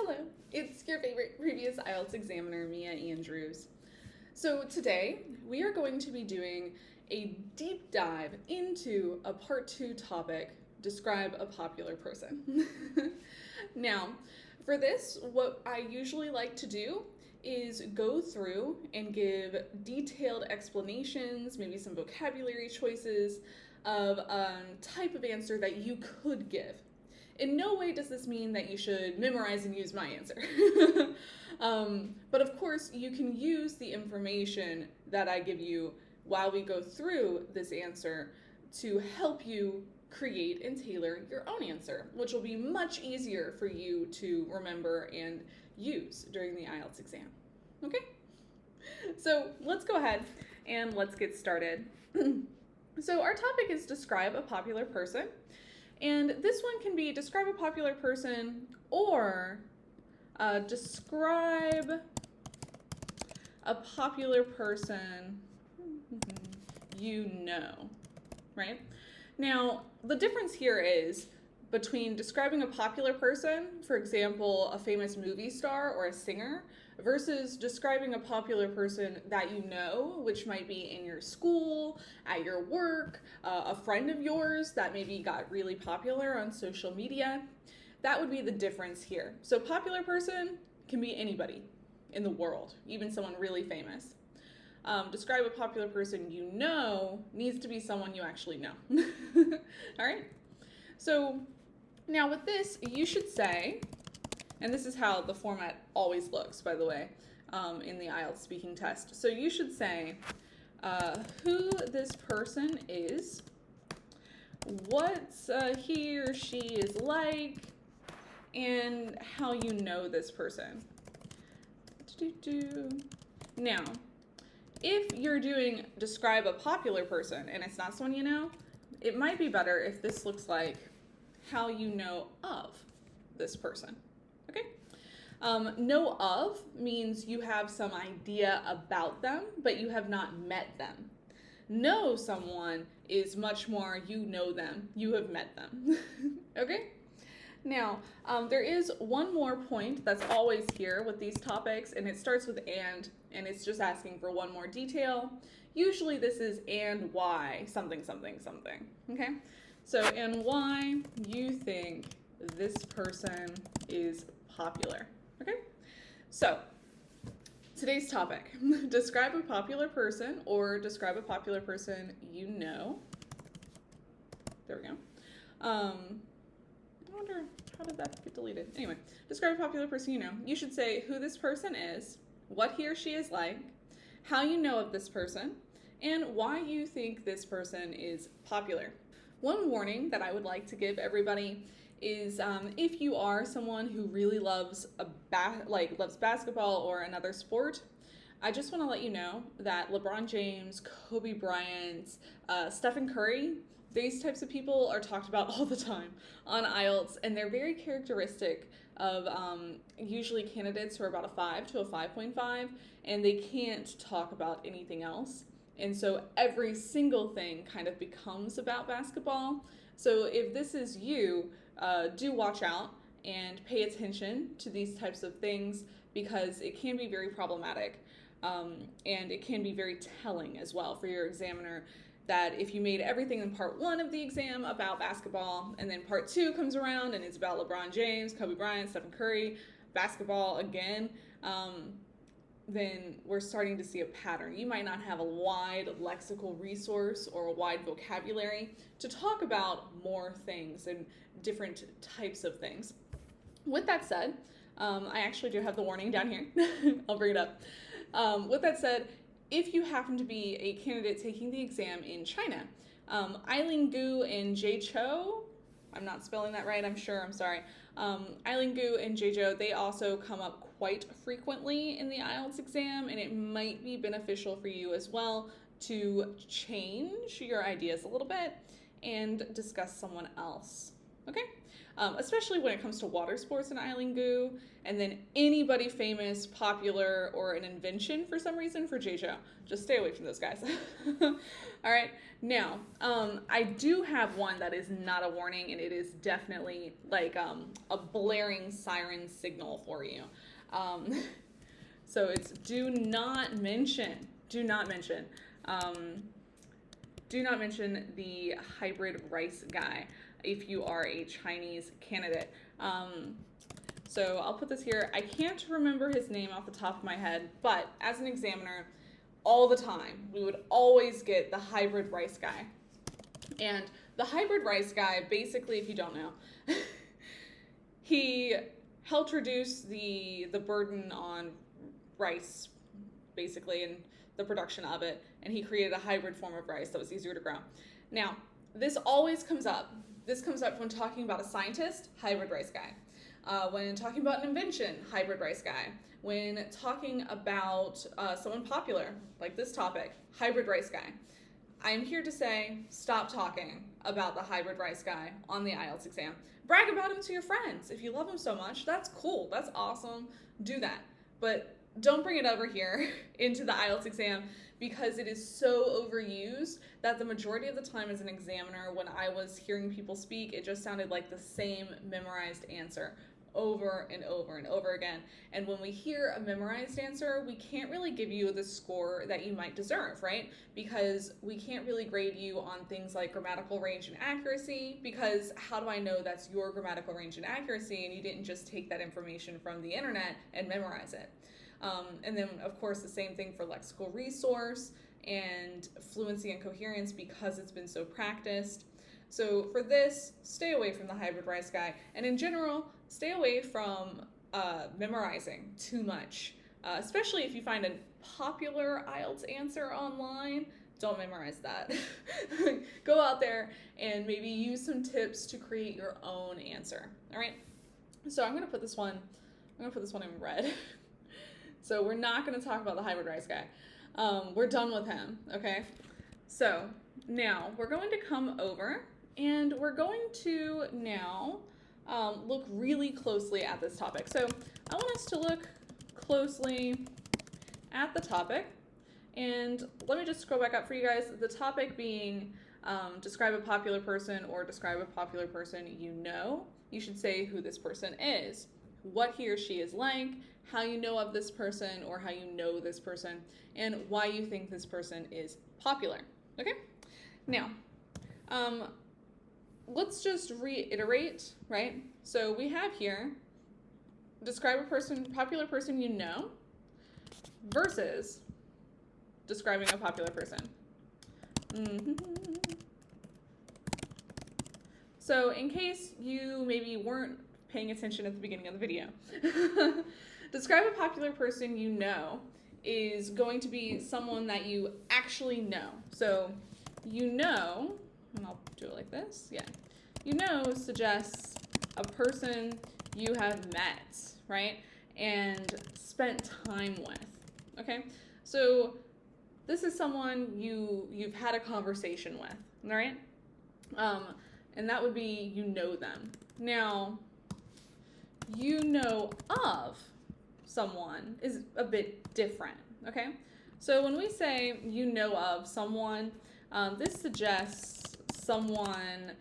Hello, it's your favorite previous IELTS examiner, Mia Andrews. So today we are going to be doing a deep dive into a part 2 topic, describe a popular person. Now, for this, what I usually like to do is go through and give detailed explanations, maybe some vocabulary choices of a type of answer that you could give. In no way does this mean that you should memorize and use my answer. But of course, you can use the information that I give you while we go through this answer to help you create and tailor your own answer, which will be much easier for you to remember and use during the IELTS exam. Okay? So let's go ahead and let's get started. So our topic is describe a popular person. And this one can be describe a popular person or describe a popular person you know, right? Now, the difference here is between describing a popular person, for example, a famous movie star or a singer, versus describing a popular person that you know, which might be in your school, at your work, a friend of yours that maybe got really popular on social media. That would be the difference here. So popular person can be anybody in the world, even someone really famous. Describe a popular person you know needs to be someone you actually know. All right? So now with this, you should say, and this is how the format always looks, by the way, in the IELTS speaking test. So you should say who this person is, what he or she is like, and how you know this person. Now, if you're doing describe a popular person and it's not someone you know, it might be better if this looks like how you know of this person. Okay? Know of means you have some idea about them, but you have not met them. Know someone is much more you know them, you have met them. Okay? Now, there is one more point that's always here with these topics, and it starts with and it's just asking for one more detail. Usually this is and why something, something, something. Okay? So, and why you think this person is popular. Okay? So, today's topic, describe a popular person or describe a popular person you know. There we go. I wonder, how did that get deleted? Anyway, describe a popular person you know. You should say who this person is, what he or she is like, how you know of this person, and why you think this person is popular. One warning that I would like to give everybody is if you are someone who really loves loves basketball or another sport, I just want to let you know that LeBron James, Kobe Bryant, Stephen Curry, these types of people are talked about all the time on IELTS, and they're very characteristic of usually candidates who are about a 5 to a 5.5, and they can't talk about anything else. And so every single thing kind of becomes about basketball. So if this is you, do watch out and pay attention to these types of things because it can be very problematic and it can be very telling as well for your examiner that if you made everything in part 1 of the exam about basketball and then part 2 comes around and it's about LeBron James, Kobe Bryant, Stephen Curry, basketball again, then we're starting to see a pattern. You might not have a wide lexical resource or a wide vocabulary to talk about more things and different types of things. With that said, I actually do have the warning down here. I'll bring it up. With that said, if you happen to be a candidate taking the exam in China, Eileen Gu and Jay Cho, I'm not spelling that right, I'm sure, I'm sorry. Eileen Gu and Jay Cho, they also come up quite frequently in the IELTS exam, and it might be beneficial for you as well to change your ideas a little bit and discuss someone else. okay? Especially when it comes to water sports and Eilingu, and then anybody famous, popular, or an invention for some reason for Jeju. Just stay away from those guys. All right, now, I do have one that is not a warning, and it is definitely like a blaring siren signal for you. So it's do not mention the hybrid rice guy if you are a Chinese candidate. So I'll put this here. I can't remember his name off the top of my head, but as an examiner, all the time, we would always get the hybrid rice guy. And the hybrid rice guy, basically, if you don't know, he helped reduce the burden on rice, basically, and the production of it, and he created a hybrid form of rice that was easier to grow. Now, this always comes up. This comes up when talking about a scientist, hybrid rice guy. When talking about an invention, hybrid rice guy. When talking about someone popular, like this topic, hybrid rice guy. I'm here to say, stop talking about the hybrid rice guy on the IELTS exam. Brag about him to your friends. If you love him so much, that's cool, that's awesome, do that. But don't bring it over here into the IELTS exam because it is so overused that the majority of the time as an examiner, when I was hearing people speak, it just sounded like the same memorized answer over and over and over again. And when we hear a memorized answer, we can't really give you the score that you might deserve, right? Because we can't really grade you on things like grammatical range and accuracy, because how do I know that's your grammatical range and accuracy and you didn't just take that information from the internet and memorize it? And then, of course, the same thing for lexical resource and fluency and coherence because it's been so practiced. So for this, stay away from the hybrid rice guy. And in general, stay away from memorizing too much, especially if you find a popular IELTS answer online. Don't memorize that. Go out there and maybe use some tips to create your own answer. All right. So I'm going to put this one in red. So we're not going to talk about the hybrid rice guy. We're done with him, okay? So now we're going to come over and we're going to now look really closely at this topic. So I want us to look closely at the topic. And let me just scroll back up for you guys. The topic being describe a popular person or describe a popular person you know. You should say who this person is, what he or she is like, how you know of this person or how you know this person, and why you think this person is popular. Okay? Now, let's just reiterate, right? So we have here, describe a person, popular person you know, versus describing a popular person. So in case you maybe weren't paying attention at the beginning of the video, describe a popular person you know is going to be someone that you actually know. So you know, and I'll do it like this, yeah. You know suggests a person you have met, right? And spent time with, okay? So this is someone you've had a conversation with, all right? And that would be you know them. Now, you know of someone is a bit different, okay? So when we say you know of someone, this suggests someone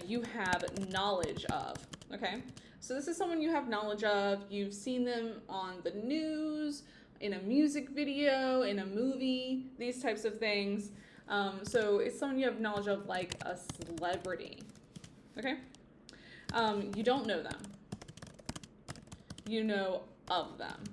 you have knowledge of, okay? So this is someone you have knowledge of. You've seen them on the news, in a music video, in a movie, these types of things. So it's someone you have knowledge of, like a celebrity, okay? You don't know them. You know of them.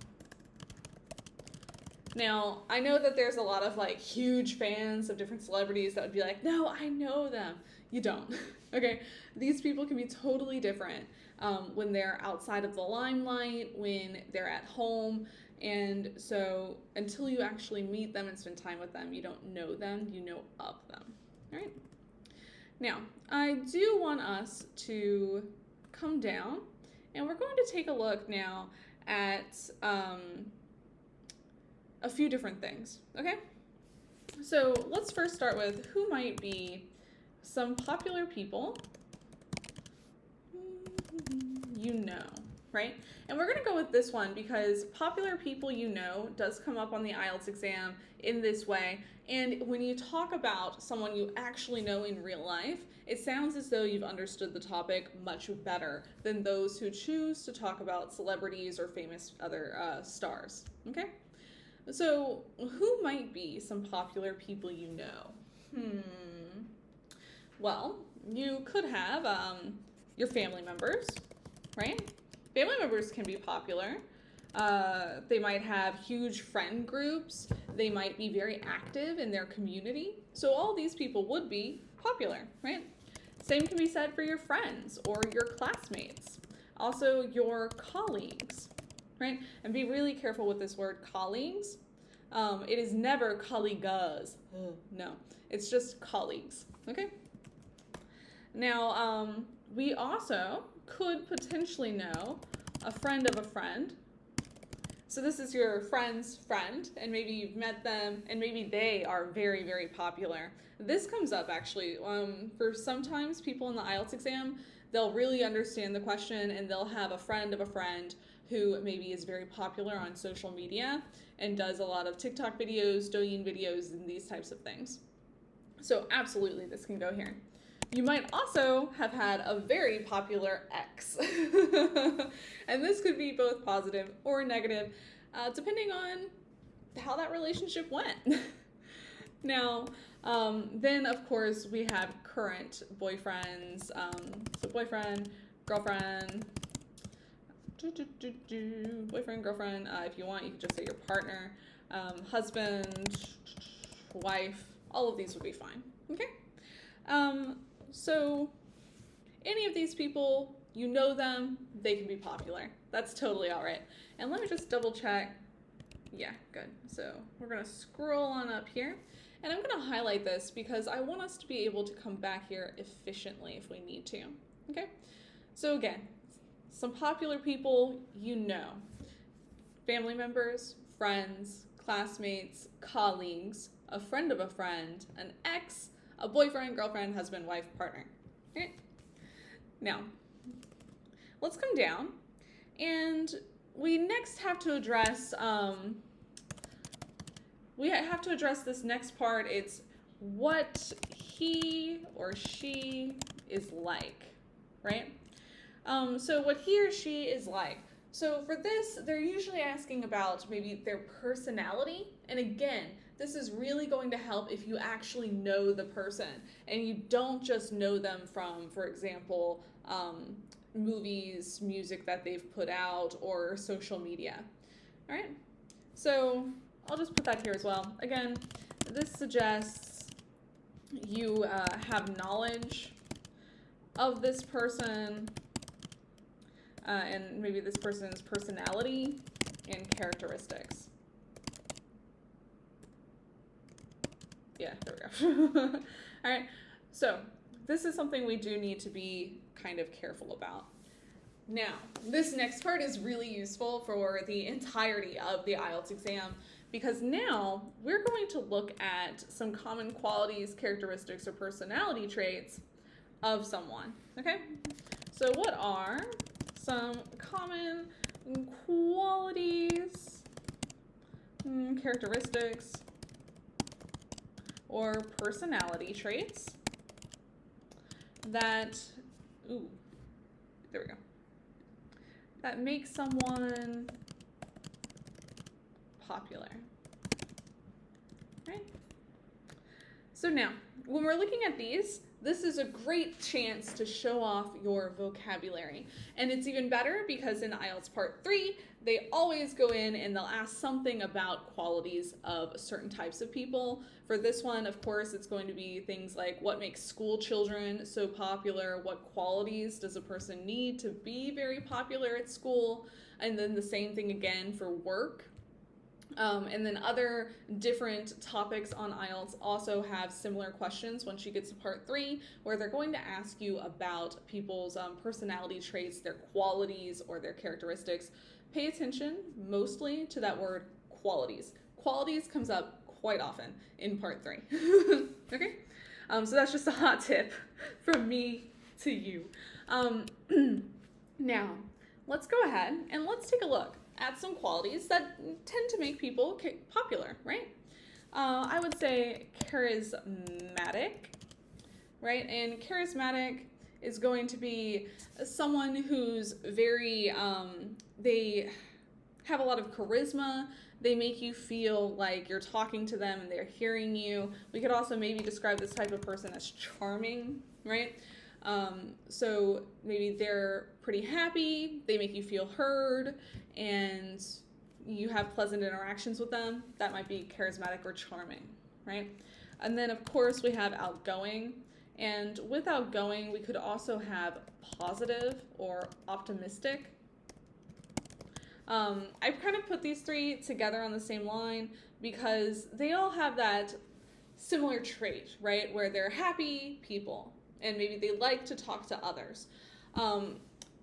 Now, I know that there's a lot of like huge fans of different celebrities that would be like, no, I know them. You don't, okay? These people can be totally different when they're outside of the limelight, when they're at home. And so until you actually meet them and spend time with them, you don't know them, you know of them, all right? Now, I do want us to come down and we're going to take a look now at a few different things, okay? So let's first start with who might be some popular people you know, right? And we're going to go with this one because popular people you know does come up on the IELTS exam in this way. And when you talk about someone you actually know in real life, it sounds as though you've understood the topic much better than those who choose to talk about celebrities or famous other stars, okay? So who might be some popular people you know? Well, you could have your family members, right? Family members can be popular. They might have huge friend groups. They might be very active in their community. So all these people would be popular, right? Same can be said for your friends or your classmates. Also your colleagues, right? And be really careful with this word colleagues. It is never colleagues. No, it's just colleagues, okay? Now, we also could potentially know a friend of a friend. So this is your friend's friend, and maybe you've met them, and maybe they are very, very popular. This comes up actually for sometimes people in the IELTS exam, they'll really understand the question and they'll have a friend of a friend who maybe is very popular on social media and does a lot of TikTok videos, Douyin videos, and these types of things. So absolutely, this can go here. You might also have had a very popular ex. And this could be both positive or negative, depending on how that relationship went. Now, then of course we have current boyfriends, so boyfriend, girlfriend, boyfriend, girlfriend, if you want you can just say your partner, husband, wife, all of these would be fine, okay? So any of these people, you know them, they can be popular. That's totally all right. And let me just double check. Yeah, good. So we're gonna scroll on up here and I'm gonna highlight this because I want us to be able to come back here efficiently if we need to, okay? So again, some popular people you know, family members, friends, classmates, colleagues, a friend of a friend, an ex, a boyfriend, girlfriend, husband, wife, partner. Okay? Now, let's come down and we next have to address this next part. It's what he or she is like, right? So what he or she is like. So for this, they're usually asking about maybe their personality. And again, this is really going to help if you actually know the person and you don't just know them from, for example, movies, music that they've put out, or social media. All right, so I'll just put that here as well. Again, this suggests you have knowledge of this person and maybe this person's personality and characteristics. Yeah, there we go. All right, so this is something we do need to be kind of careful about. Now, this next part is really useful for the entirety of the IELTS exam because now we're going to look at some common qualities, characteristics, or personality traits of someone, okay? So what are some common qualities, characteristics, or personality traits that, there we go, that make someone popular, right? So now, when we're looking at these, this is a great chance to show off your vocabulary. And it's even better because in IELTS Part 3, they always go in and they'll ask something about qualities of certain types of people. For this one, of course, it's going to be things like what makes school children so popular, what qualities does a person need to be very popular at school, and then the same thing again for work. And then other different topics on IELTS also have similar questions once you get to Part 3, where they're going to ask you about people's personality traits, their qualities, or their characteristics. Pay attention mostly to that word qualities. Qualities comes up quite often in Part 3. Okay? So that's just a hot tip from me to you. Now, let's go ahead and let's take a look at some qualities that tend to make people popular, right? I would say charismatic, right? And charismatic is going to be someone who's very, they have a lot of charisma. They make you feel like you're talking to them and they're hearing you. We could also maybe describe this type of person as charming, right? So maybe they're pretty happy, they make you feel heard, and you have pleasant interactions with them. That might be charismatic or charming, right? And then of course we have outgoing. And with outgoing, we could also have positive or optimistic. I've kind of put these three together on the same line because they all have that similar trait, right? Where they're happy people and maybe they like to talk to others.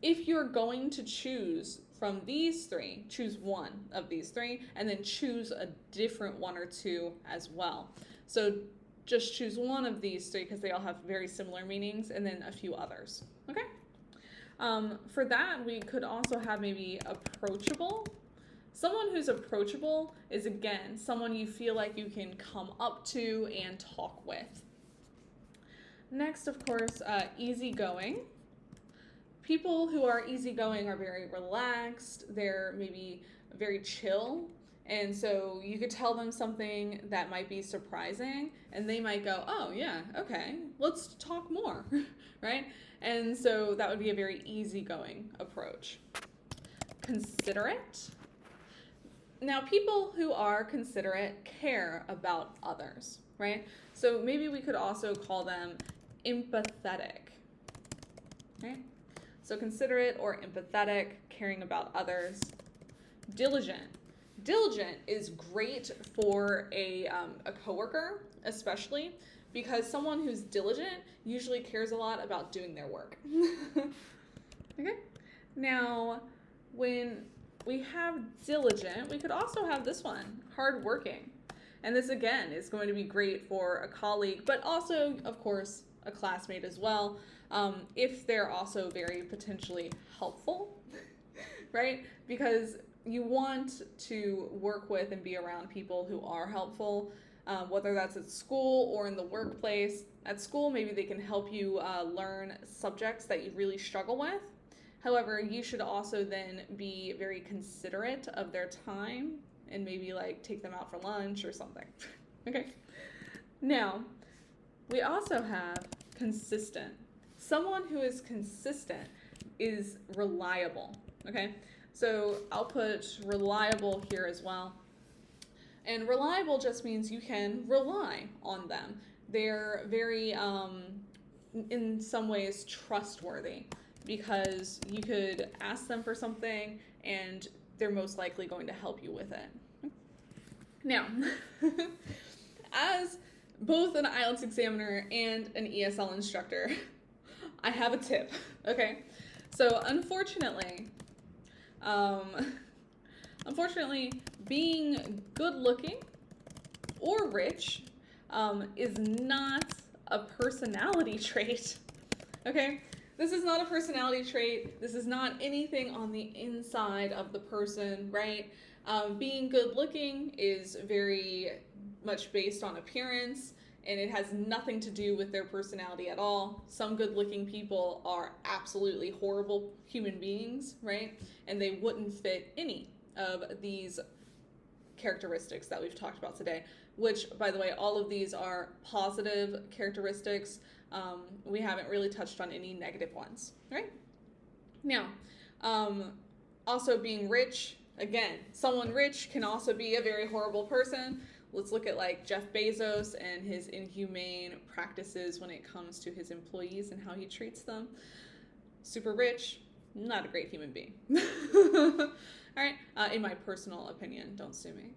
If you're going to choose from these three, choose one of these three and then choose a different one or two as well. So just choose one of these three because they all have very similar meanings and then a few others, okay? For that, we could also have maybe approachable. Someone who's approachable is, again, someone you feel like you can come up to and talk with. Next, of course, easygoing. People who are easygoing are very relaxed. They're maybe very chill. And so you could tell them something that might be surprising and they might go, oh yeah, okay, let's talk more, right? And so that would be a very easygoing approach. Considerate. Now, people who are considerate care about others, right? So maybe we could also call them empathetic, right? So considerate or empathetic, caring about others. Diligent. Diligent is great for a coworker, especially because someone who's diligent usually cares a lot about doing their work. Okay. Now, when we have diligent, we could also have this one, hardworking. And this, again, is going to be great for a colleague, but also, of course, a classmate as well, if they're also very potentially helpful, right? Because you want to work with and be around people who are helpful, whether that's at school or in the workplace. At school, maybe they can help you learn subjects that you really struggle with. However, you should also then be very considerate of their time and maybe like take them out for lunch or something. Okay. Now, we also have consistent. Someone who is consistent is reliable. Okay. So I'll put reliable here as well. And reliable just means you can rely on them. They're very, in some ways, trustworthy because you could ask them for something and they're most likely going to help you with it. Now, as both an IELTS examiner and an ESL instructor, I have a tip, okay? So unfortunately, being good looking or rich is not a personality trait, okay? This is not a personality trait. This is not anything on the inside of the person, right? Being good looking is very much based on appearance, and it has nothing to do with their personality at all. Some good looking people are absolutely horrible human beings, right? And they wouldn't fit any of these characteristics that we've talked about today, which, by the way, all of these are positive characteristics. We haven't really touched on any negative ones, right? Now, also being rich, again, someone rich can also be a very horrible person. Let's look at like Jeff Bezos and his inhumane practices when it comes to his employees and how he treats them. Super rich, not a great human being. All right, in my personal opinion, don't sue me.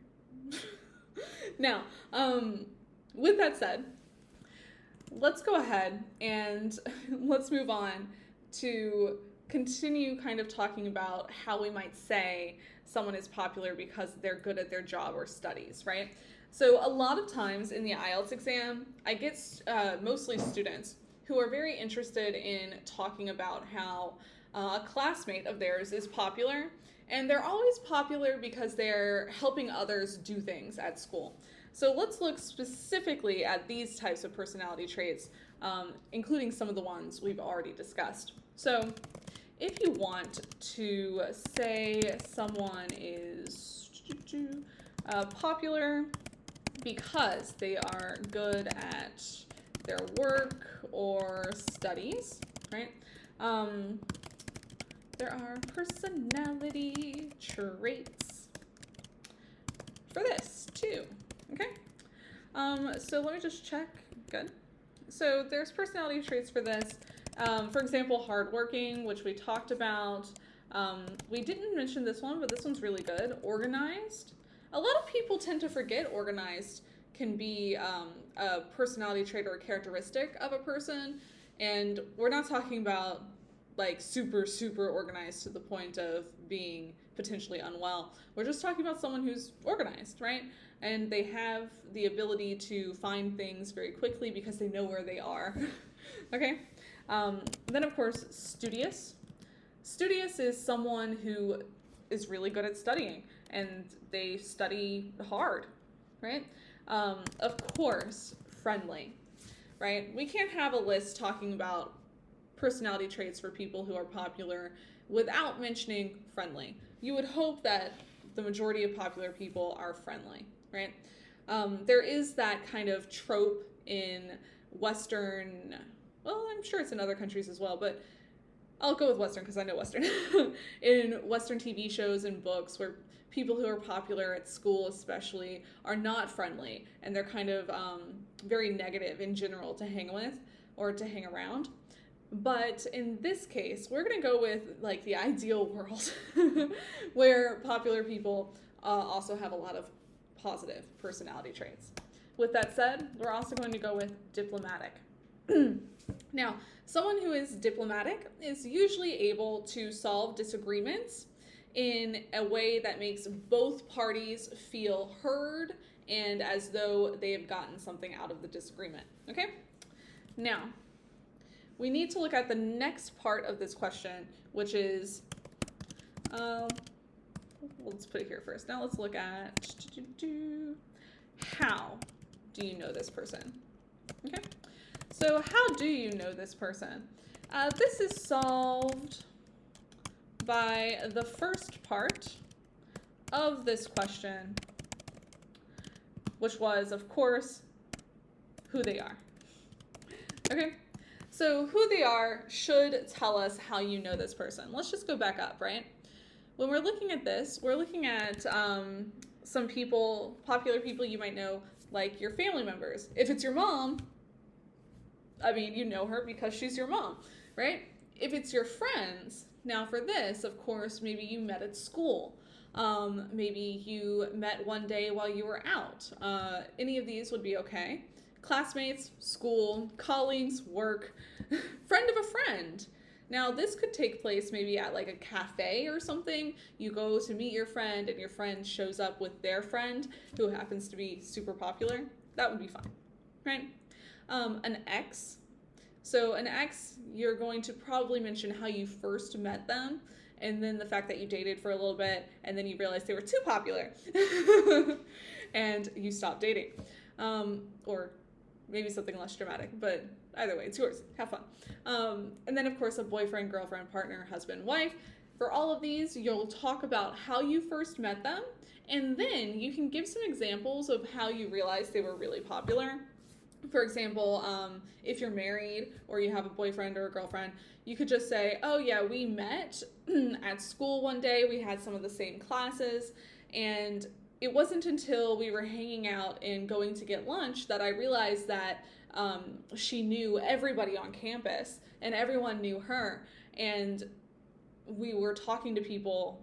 Now, with that said, let's go ahead and let's move on to continue kind of talking about how we might say someone is popular because they're good at their job or studies, right? So a lot of times in the IELTS exam, I get mostly students who are very interested in talking about how a classmate of theirs is popular, and they're always popular because they're helping others do things at school. So let's look specifically at these types of personality traits, including some of the ones we've already discussed. So if you want to say someone is popular because they are good at their work or studies, right? There are personality traits for this too, okay? So let me just check. Good. So there's personality traits for this. For example, hardworking, which we talked about. We didn't mention this one, but this one's really good. Organized. A lot of people tend to forget organized can be a personality trait or a characteristic of a person. And we're not talking about like super, super organized to the point of being potentially unwell. We're just talking about someone who's organized, right? And they have the ability to find things very quickly because they know where they are. Okay? Then, of course, studious. Studious is someone who is really good at studying, and they study hard, right? Of course, friendly, right? We can't have a list talking about personality traits for people who are popular without mentioning friendly. You would hope that the majority of popular people are friendly, right? There is that kind of trope in Western, well, I'm sure it's in other countries as well, but I'll go with Western because I know Western. In Western TV shows and books where people who are popular at school especially are not friendly, and they're kind of very negative in general to hang with or to hang around. But in this case, we're going to go with like the ideal world where popular people also have a lot of positive personality traits. With that said, we're also going to go with diplomatic. Now, someone who is diplomatic is usually able to solve disagreements in a way that makes both parties feel heard and as though they have gotten something out of the disagreement. Okay? Now, we need to look at the next part of this question, which is, let's put it here first. Now let's look at how do you know this person? Okay, so how do you know this person? This is solved by the first part of this question, which was, of course, who they are. Okay? So who they are should tell us how you know this person. Let's just go back up, right? When we're looking at this, we're looking at some people, popular people you might know, like your family members. If it's your mom, I mean, you know her because she's your mom, right? If it's your friends, now for this, of course, maybe you met at school. Maybe you met one day while you were out. Any of these would be okay. Classmates, school, colleagues, work, friend of a friend. Now, this could take place maybe at like a cafe or something. You go to meet your friend and your friend shows up with their friend who happens to be super popular. That would be fine, right? An ex. So an ex, you're going to probably mention how you first met them and then the fact that you dated for a little bit and then you realized they were too popular and you stopped dating. Or maybe something less dramatic, but either way, it's yours. Have fun. And then, of course, a boyfriend, girlfriend, partner, husband, wife. For all of these, you'll talk about how you first met them, and then you can give some examples of how you realized they were really popular. For example, if you're married or you have a boyfriend or a girlfriend, you could just say, oh yeah, we met at school one day, we had some of the same classes, and it wasn't until we were hanging out and going to get lunch that I realized that she knew everybody on campus and everyone knew her. And we were talking to people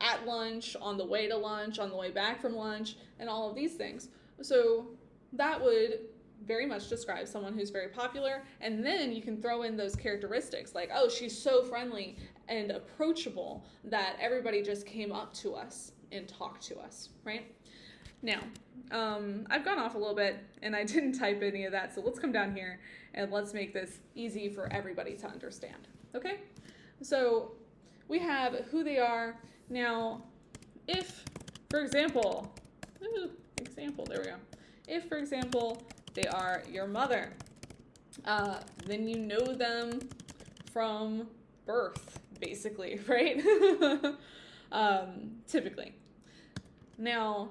at lunch, on the way to lunch, on the way back from lunch, and all of these things. So that would very much describe someone who's very popular. And then you can throw in those characteristics like, oh, she's so friendly and approachable that everybody just came up to us and talk to us, right? Now, I've gone off a little bit and I didn't type any of that, so let's come down here and let's make this easy for everybody to understand, okay? So we have who they are. Now, if, for example, there we go. If, for example, they are your mother, then you know them from birth, basically, right? Typically. Now,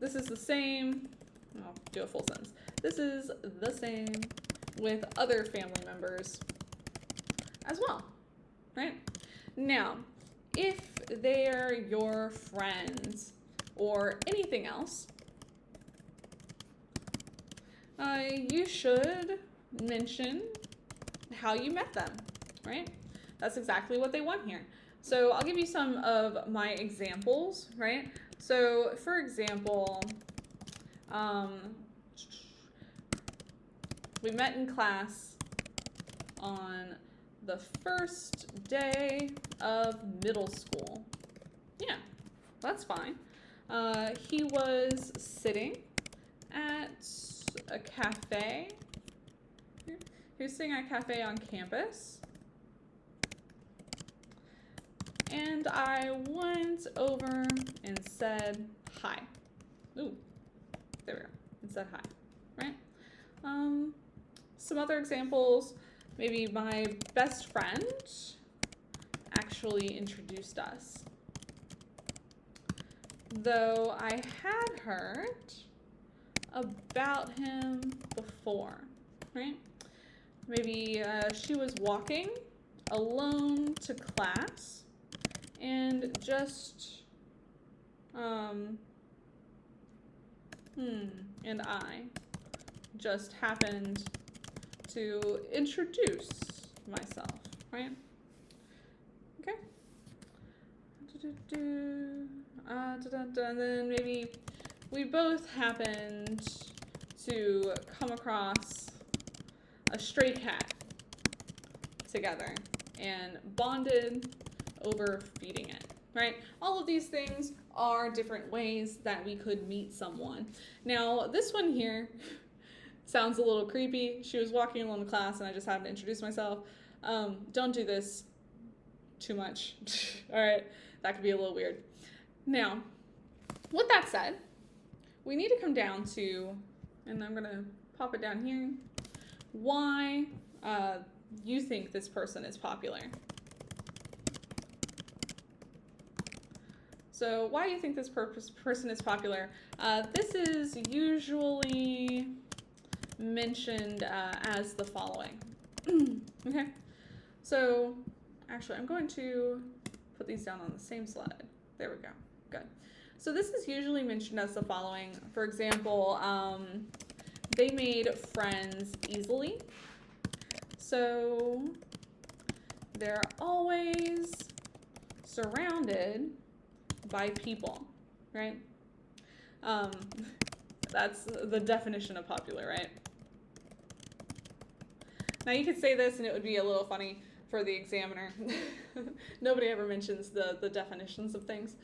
this is the same, I'll do a full sentence. This is the same with other family members as well, right? Now, if they're your friends or anything else, you should mention how you met them, right? That's exactly what they want here. So I'll give you some of my examples, right? So for example, we met in class on the first day of middle school. Yeah, that's fine. He was sitting at a cafe. He was sitting at a cafe on campus. And I went over and said hi. Ooh, there we go. And said hi, right? Some other examples. Maybe my best friend actually introduced us. Though I had heard about him before, right? Maybe she was walking alone to class and just, and I just happened to introduce myself, right? Okay. And then maybe we both happened to come across a stray cat together and bonded over feeding it, right? All of these things are different ways that we could meet someone. Now, this one here sounds a little creepy. She was walking along the class and I just happened to introduce myself. Don't do this too much. All right, that could be a little weird. Now, with that said, we need to come down to, and I'm gonna pop it down here, why you think this person is popular. So why do you think this person is popular? This is usually mentioned as the following. Okay, so actually I'm going to put these down on the same slide. There we go, good. So this is usually mentioned as the following. For example, they made friends easily. So they're always surrounded by people, right? That's the definition of popular, right? Now you could say this and it would be a little funny for the examiner. Nobody ever mentions the definitions of things.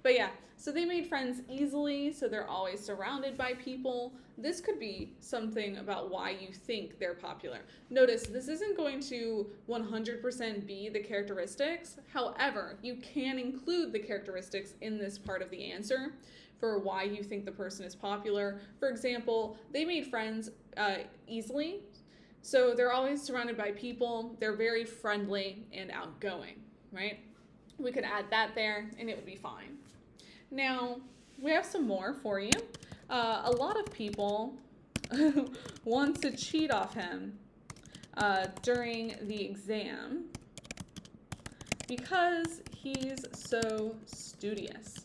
But yeah, so they made friends easily, so they're always surrounded by people. This could be something about why you think they're popular. Notice, this isn't going to 100% be the characteristics. However, you can include the characteristics in this part of the answer for why you think the person is popular. For example, they made friends easily, so they're always surrounded by people. They're very friendly and outgoing, right? We could add that there and it would be fine. Now, we have some more for you. A lot of people want to cheat off him during the exam because he's so studious,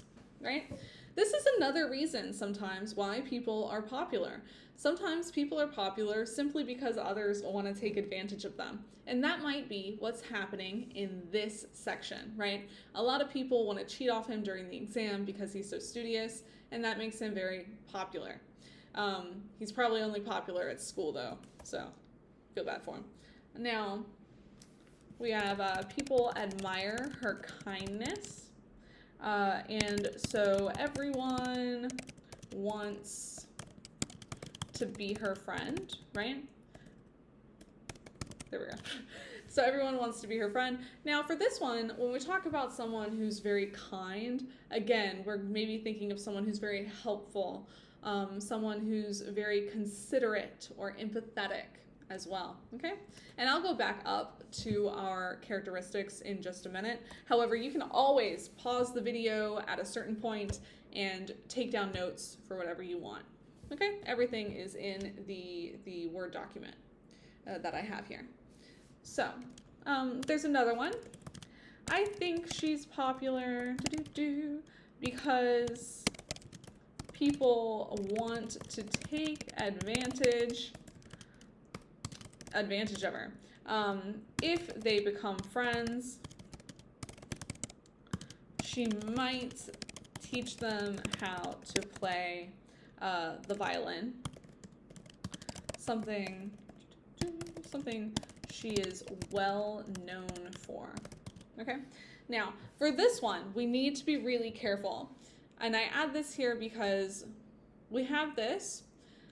right? This is another reason sometimes why people are popular. Sometimes people are popular simply because others want to take advantage of them. And that might be what's happening in this section, right? A lot of people want to cheat off him during the exam because he's so studious, and that makes him very popular. He's probably only popular at school though, so feel bad for him. Now, we have people admire her kindness, and so everyone wants to be her friend, right? There we go. So everyone wants to be her friend. Now for this one, when we talk about someone who's very kind, again, we're maybe thinking of someone who's very helpful, someone who's very considerate or empathetic as well, okay? And I'll go back up to our characteristics in just a minute. However, you can always pause the video at a certain point and take down notes for whatever you want, okay? Everything is in the Word document that I have here. So, there's another one. I think she's popular because people want to take advantage of her. If they become friends, she might teach them how to play the violin. Something she is well known for. Okay? Now, for this one, we need to be really careful. And I add this here because we have this.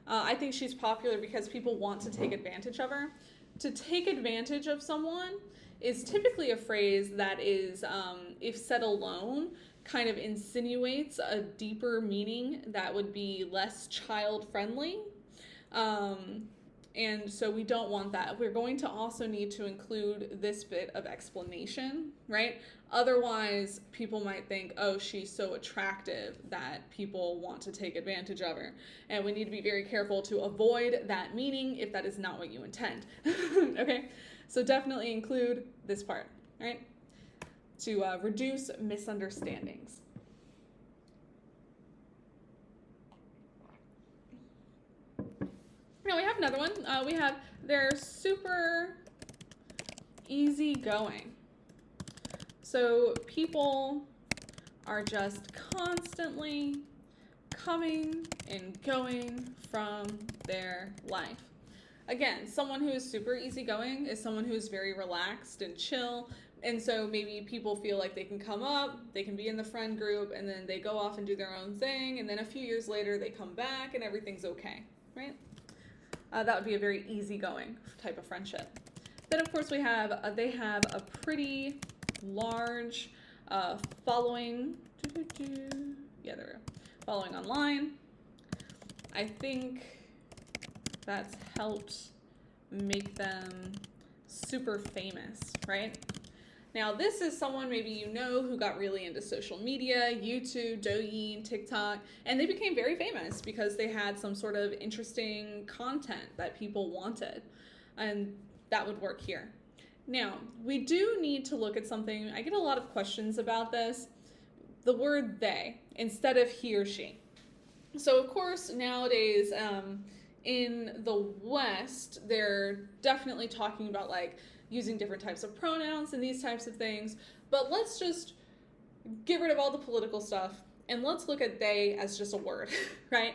I think she's popular because people want to take advantage of her. To take advantage of someone is typically a phrase that is, if said alone, kind of insinuates a deeper meaning that would be less child-friendly. And so we don't want that. We're going to also need to include this bit of explanation, right? Otherwise, people might think, oh, she's so attractive that people want to take advantage of her. And we need to be very careful to avoid that meaning if that is not what you intend. Okay? So definitely include this part, right? To reduce misunderstandings. Now we have another one. We have they're super easygoing. So people are just constantly coming and going from their life. Again, someone who is super easygoing is someone who is very relaxed and chill. And so maybe people feel like they can come up, they can be in the friend group, and then they go off and do their own thing. And then a few years later, they come back and everything's okay, right? That would be a very easygoing type of friendship. Then, of course, we have they have a pretty large following. Yeah, there we go. Following online. I think that's helped make them super famous, right? Now, this is someone maybe you know who got really into social media, YouTube, Douyin, TikTok, and they became very famous because they had some sort of interesting content that people wanted, and that would work here. Now, we do need to look at something. I get a lot of questions about this. The word they instead of he or she. So, of course, nowadays, in the West, they're definitely talking about like using different types of pronouns and these types of things. But let's just get rid of all the political stuff and let's look at they as just a word, right?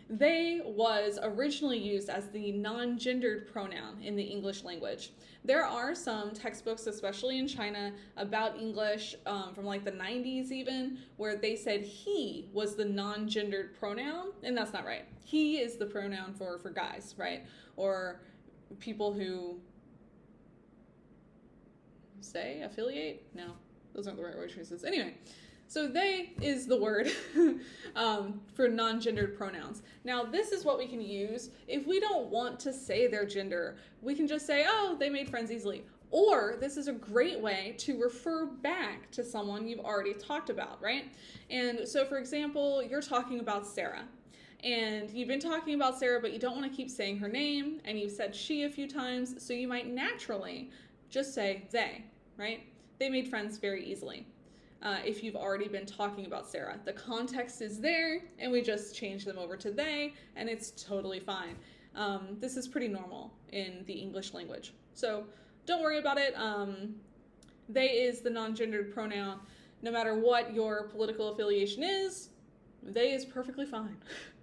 They was originally used as the non-gendered pronoun in the English language. There are some textbooks, especially in China, about English from like the 90s even, where they said he was the non-gendered pronoun, and that's not right. He is the pronoun for guys, right? Or people who say, affiliate? No, those aren't the right word choices. Anyway, so they is the word for non-gendered pronouns. Now, this is what we can use. If we don't want to say their gender, we can just say, oh, they made friends easily. Or this is a great way to refer back to someone you've already talked about, right? And so, for example, you're talking about Sarah. And you've been talking about Sarah, but you don't want to keep saying her name, and you've said she a few times, so you might naturally just say they, right? They made friends very easily. If you've already been talking about Sarah. The context is there, and we just change them over to they, and it's totally fine. This is pretty normal in the English language. So don't worry about it. They is the non-gendered pronoun. No matter what your political affiliation is, they is perfectly fine.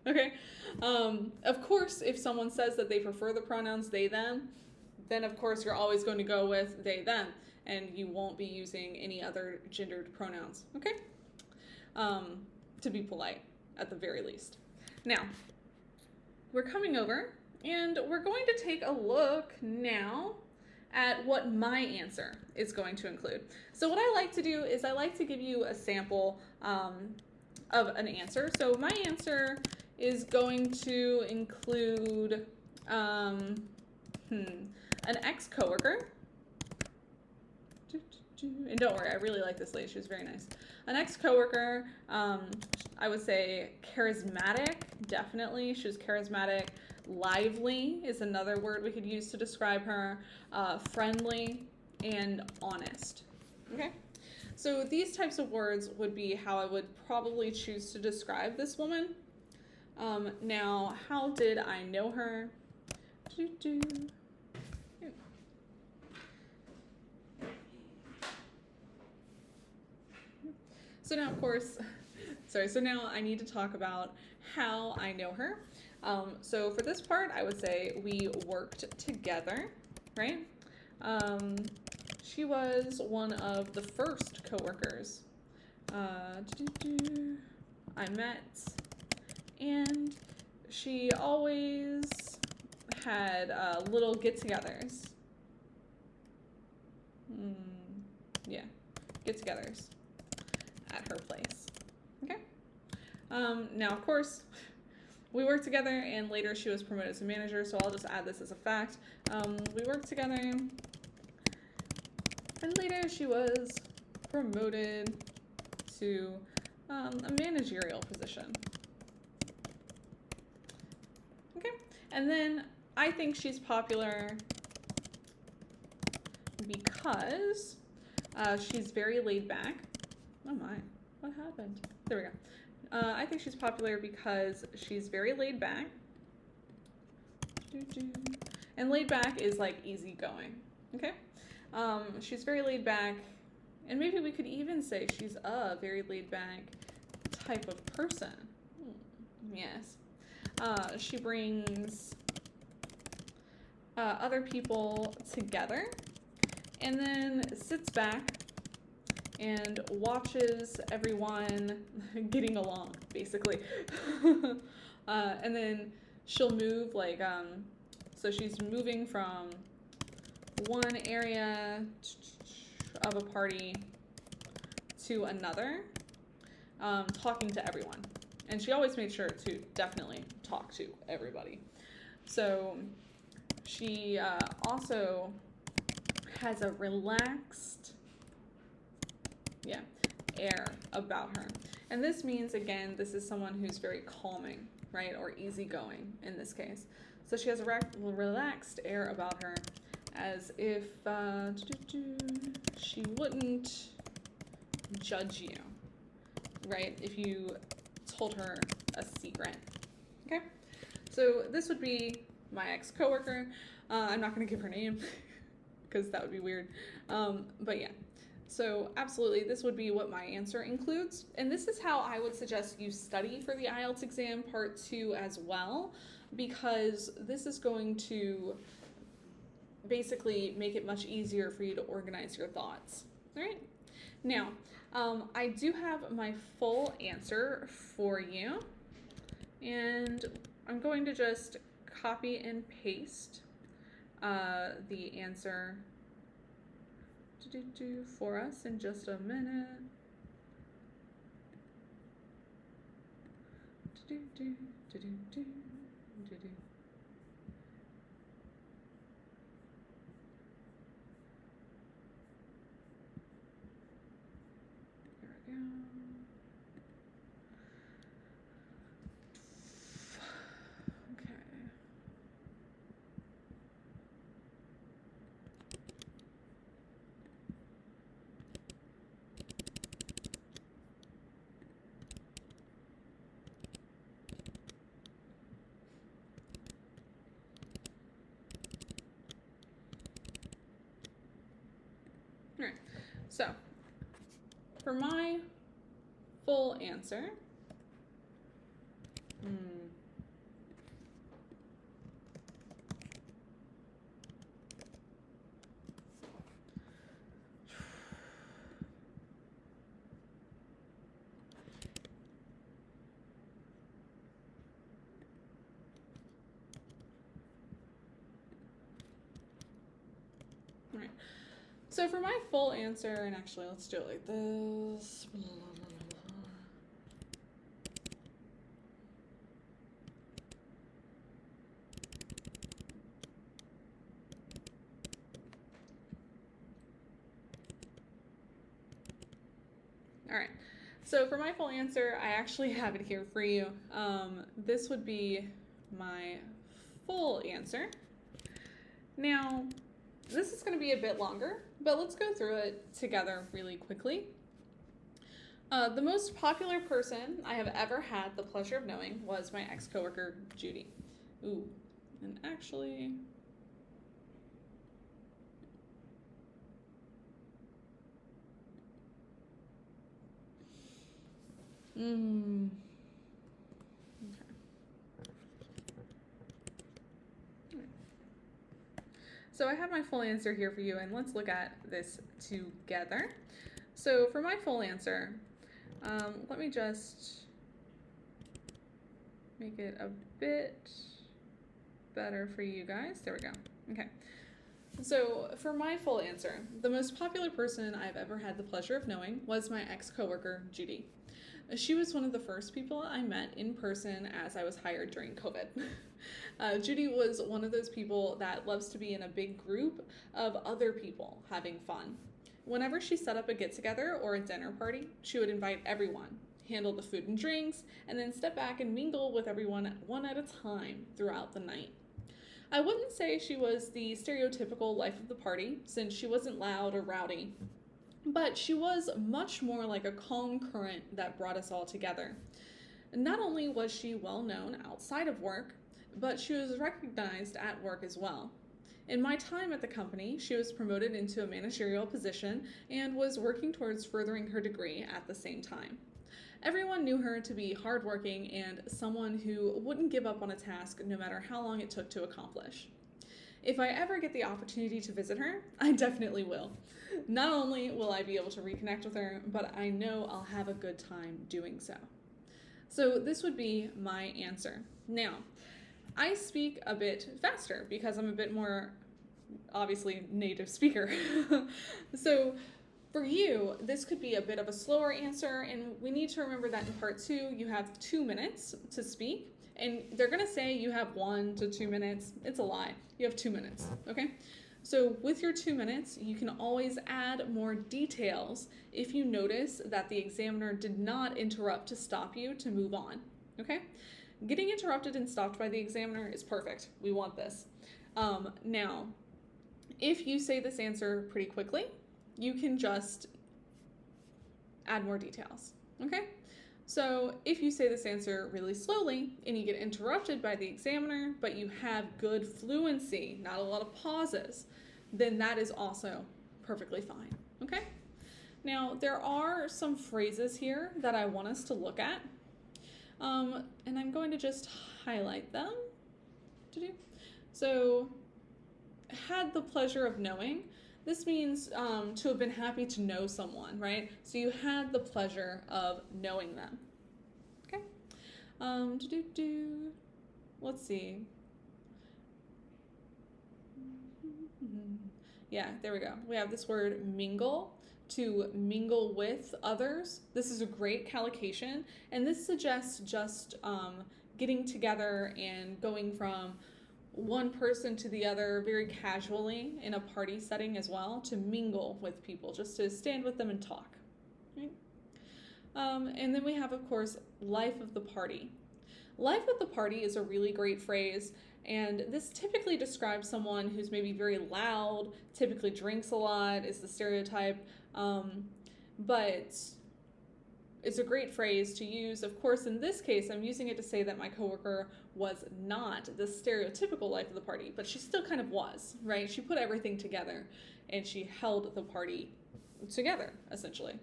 Okay? Of course, if someone says that they prefer the pronouns they, them, then of course you're always going to go with they, them, and you won't be using any other gendered pronouns, okay? To be polite, at the very least. Now, we're coming over, and we're going to take a look now at what my answer is going to include. So what I like to do is I like to give you a sample of an answer. So my answer is going to include an ex-coworker. And don't worry, I really like this lady. She was very nice. An ex-coworker, I would say charismatic, definitely. She was charismatic. Lively is another word we could use to describe her. Friendly and honest. Okay? So these types of words would be how I would probably choose to describe this woman. Now, how did I know her? So now, of course, so now I need to talk about how I know her. So for this part, I would say we worked together, right? She was one of the first coworkers I met, and she always had little get-togethers. Yeah, get-togethers at her place. Okay. Now, of course, we worked together, and later she was promoted to manager, so I'll just add this as a fact. We worked together, and later she was promoted to a managerial position. Okay, and then I think she's popular because she's very laid back. Oh my, what happened? There we go. I think she's popular because she's very laid back. And laid back is like easygoing, okay? She's very laid back, and maybe we could even say she's a very laid back type of person. Yes. She brings other people together and then sits back and watches everyone getting along, basically. And then she'll move, like, so she's moving from one area of a party to another, talking to everyone. And she always made sure to definitely talk to everybody. So she also has a relaxed air about her. And this means, again, this is someone who's very calming, right? Or easygoing in this case. So she has a relaxed air about her, as if she wouldn't judge you, right? If you told her a secret. Okay? So this would be my ex-coworker. I'm not going to give her name because that would be weird. But yeah. So absolutely, this would be what my answer includes. And this is how I would suggest you study for the IELTS exam part 2 as well, because this is going to basically make it much easier for you to organize your thoughts. All right? Now, I do have my full answer for you, and I'm going to just copy and paste the answer for us in just a minute. There we go. Okay. All right, so for my full answer, So for my full answer, and actually let's do it like this. All right. So for my full answer, I actually have it here for you. This would be my full answer. Now, this is going to be a bit longer, but let's go through it together really quickly. The most popular person I have ever had the pleasure of knowing was my ex-coworker, Judy. Ooh, and actually... Okay. So I have my full answer here for you, and let's look at this together. So for my full answer, let me just make it a bit better for you guys. There we go. Okay. So for my full answer, the most popular person I've ever had the pleasure of knowing was my ex-coworker, Judy. She was one of the first people I met in person as I was hired during COVID. Judy was one of those people that loves to be in a big group of other people having fun. Whenever she set up a get-together or a dinner party, she would invite everyone, handle the food and drinks, and then step back and mingle with everyone one at a time throughout the night. I wouldn't say she was the stereotypical life of the party, since she wasn't loud or rowdy, but she was much more like a calm current that brought us all together. Not only was she well known outside of work, but she was recognized at work as well. In my time at the company, she was promoted into a managerial position and was working towards furthering her degree at the same time. Everyone knew her to be hardworking and someone who wouldn't give up on a task no matter how long it took to accomplish. If I ever get the opportunity to visit her, I definitely will. Not only will I be able to reconnect with her, but I know I'll have a good time doing so. So this would be my answer. Now, I speak a bit faster because I'm a bit more, obviously, native speaker. So for you, this could be a bit of a slower answer, and we need to remember that in part 2, you have 2 minutes to speak, and they're gonna say you have 1 to 2 minutes. It's a lie. You have 2 minutes, okay? So with your 2 minutes, you can always add more details if you notice that the examiner did not interrupt to stop you to move on, okay? Getting interrupted and stopped by the examiner is perfect. We want this. Now, if you say this answer pretty quickly, you can just add more details, okay? So if you say this answer really slowly and you get interrupted by the examiner, but you have good fluency, not a lot of pauses, then that is also perfectly fine, okay? Now, there are some phrases here that I want us to look at, and I'm going to just highlight them. So, had the pleasure of knowing. This means to have been happy to know someone, right? So you had the pleasure of knowing them. Okay. Let's see. Yeah, there we go. We have this word mingle, to mingle with others. This is a great collocation, and this suggests just getting together and going from one person to the other very casually in a party setting as well, to mingle with people, just to stand with them and talk, right? And then we have, of course, life of the party. Life of the party is a really great phrase, and this typically describes someone who's maybe very loud, typically drinks a lot, is the stereotype, but it's a great phrase to use. Of course, in this case, I'm using it to say that my coworker was not the stereotypical life of the party, but she still kind of was, right? She put everything together and she held the party together, essentially,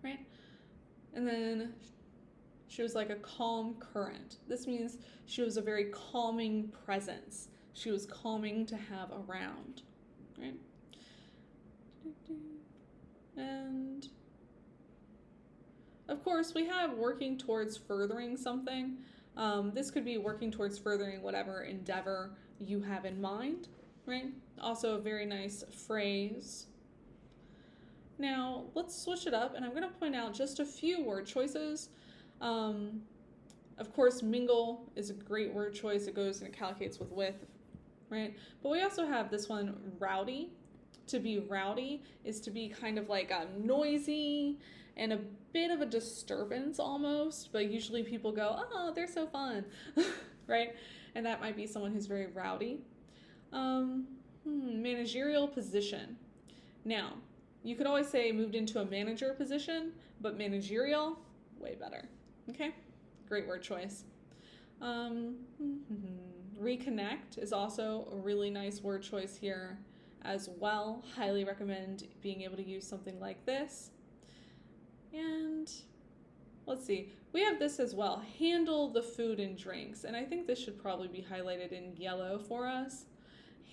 right? And then she was like a calm current. This means she was a very calming presence. She was calming to have around, right? And of course, we have working towards furthering something. This could be working towards furthering whatever endeavor you have in mind, right? Also a very nice phrase Now, let's switch it up, and I'm going to point out just a few word choices. Of course, mingle is a great word choice. It goes and it calculates with, right? But we also have this one, rowdy. To be rowdy is to be kind of like noisy and a bit of a disturbance almost, but usually people go, oh, they're so fun, right? And that might be someone who's very rowdy. Managerial position. Now, you could always say moved into a manager position, but managerial, way better. Okay, great word choice. Reconnect is also a really nice word choice here as well. Highly recommend being able to use something like this. And let's see, we have this as well, handle the food and drinks. And I think this should probably be highlighted in yellow for us.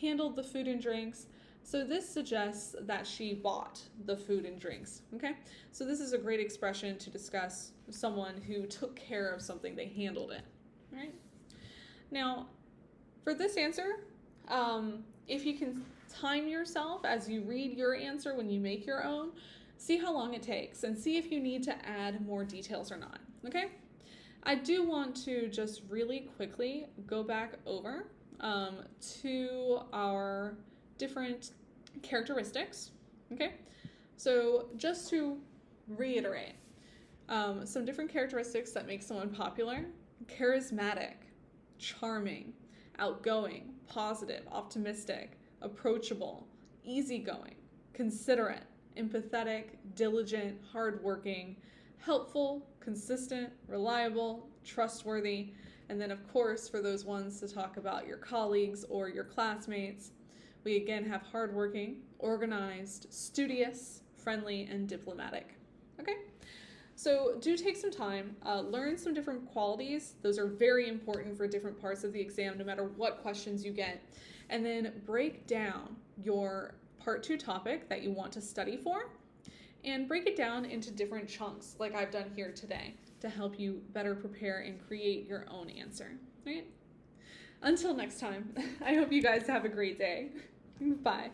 Handle the food and drinks. So this suggests that she bought the food and drinks, okay? So this is a great expression to discuss someone who took care of something, they handled it, right? Now, for this answer, if you can time yourself as you read your answer when you make your own, see how long it takes and see if you need to add more details or not, okay? I do want to just really quickly go back over to our different characteristics, okay? So just to reiterate, some different characteristics that make someone popular: charismatic, charming, outgoing, positive, optimistic, approachable, easygoing, considerate, empathetic, diligent, hardworking, helpful, consistent, reliable, trustworthy, and then of course for those ones to talk about your colleagues or your classmates, we again have hardworking, organized, studious, friendly, and diplomatic. Okay? So do take some time, learn some different qualities. Those are very important for different parts of the exam, no matter what questions you get. And then break down your Part 2 topic that you want to study for, and break it down into different chunks, like I've done here today, to help you better prepare and create your own answer, right? Until next time, I hope you guys have a great day. Bye.